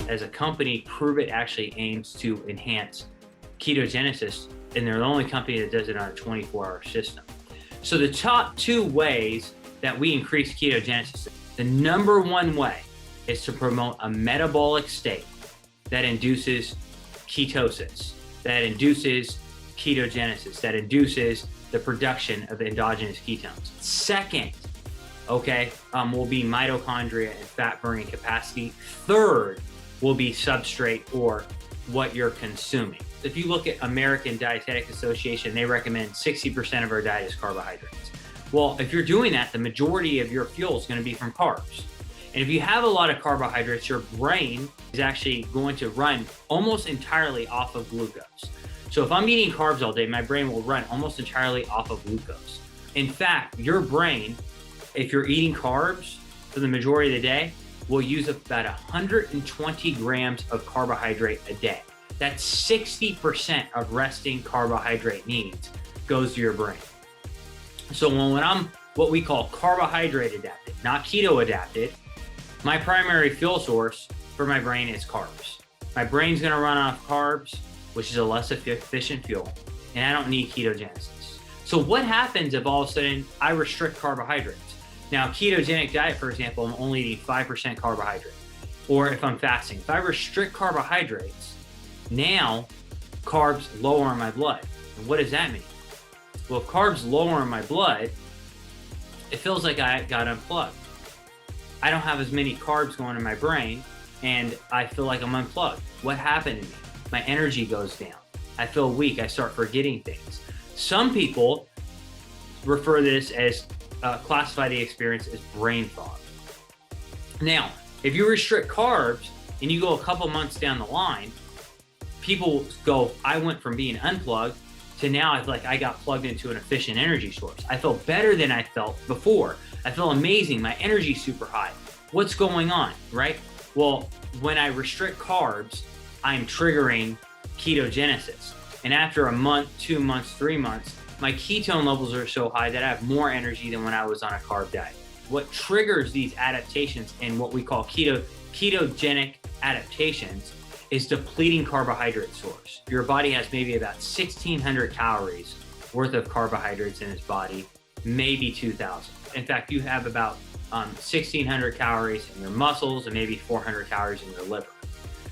as a company, Prüvit actually aims to enhance ketogenesis, and they're the only company that does it on a 24-hour system. So the top 2 ways that we increase ketogenesis, the number 1 way is to promote a metabolic state that induces ketosis, that induces ketogenesis, that induces the production of endogenous ketones. Second, will be mitochondria and fat burning capacity. Third will be substrate or what you're consuming. If you look at American Dietetic Association, they recommend 60% of our diet is carbohydrates. Well, if you're doing that, the majority of your fuel is going to be from carbs. And if you have a lot of carbohydrates, your brain is actually going to run almost entirely off of glucose. So if I'm eating carbs all day, my brain will run almost entirely off of glucose. In fact, your brain, if you're eating carbs for the majority of the day, will use about 120 grams of carbohydrate a day. That's 60% of resting carbohydrate needs goes to your brain. So when I'm what we call carbohydrate adapted, not keto adapted, my primary fuel source for my brain is carbs. My brain's gonna run off carbs, which is a less efficient fuel, and I don't need ketogenesis. So what happens if all of a sudden I restrict carbohydrates? Now, ketogenic diet, for example, I'm only eating 5% carbohydrate. Or if I'm fasting, if I restrict carbohydrates, now carbs lower in my blood. And what does that mean? Well, if carbs lower in my blood, it feels like I got unplugged. I don't have as many carbs going in my brain, and I feel like I'm unplugged. What happened to me? My energy goes down. I feel weak. I start forgetting things. Some people refer this as classify the experience as brain fog. Now, if you restrict carbs and you go a couple months down the line, people go, I went from being unplugged to now I feel like I got plugged into an efficient energy source. I feel better than I felt before. I feel amazing. My energy's super high. What's going on, right? Well, when I restrict carbs, I'm triggering ketogenesis. And after a month, 2 months, 3 months, my ketone levels are so high that I have more energy than when I was on a carb diet. What triggers these adaptations in what we call ketogenic adaptations is depleting carbohydrate source. Your body has maybe about 1,600 calories worth of carbohydrates in its body, maybe 2,000. In fact, you have about 1,600 calories in your muscles and maybe 400 calories in your liver.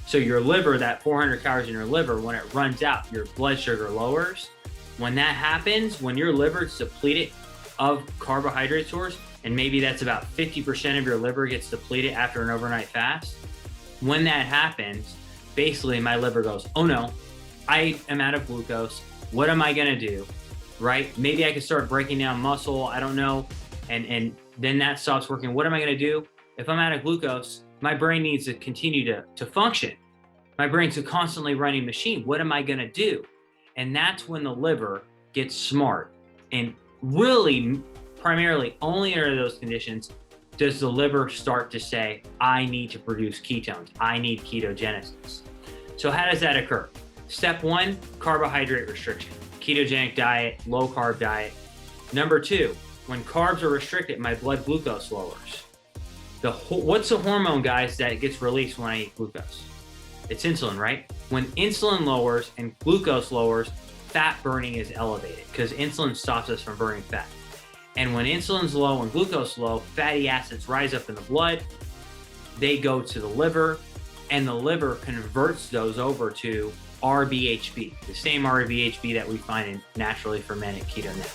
So your liver, that 400 calories in your liver, when it runs out, your blood sugar lowers. When that happens, when your liver is depleted of carbohydrate source, and maybe that's about 50% of your liver gets depleted after an overnight fast, when that happens, basically my liver goes, oh no, I am out of glucose. What am I gonna do, right? Maybe I can start breaking down muscle, I don't know, and then that stops working. What am I gonna do? If I'm out of glucose, my brain needs to continue to function. My brain's a constantly running machine. What am I gonna do? And that's when the liver gets smart. And really, primarily only under those conditions does the liver start to say, I need to produce ketones. I need ketogenesis. So how does that occur? Step 1, carbohydrate restriction. Ketogenic diet, low carb diet. Number 2, when carbs are restricted, my blood glucose lowers. What's the hormone, guys, that gets released when I eat glucose? It's insulin, right? When insulin lowers and glucose lowers, fat burning is elevated because insulin stops us from burning fat. And when insulin's low and glucose low, fatty acids rise up in the blood, they go to the liver, and the liver converts those over to RBHB, the same RBHB that we find in naturally fermented keto net.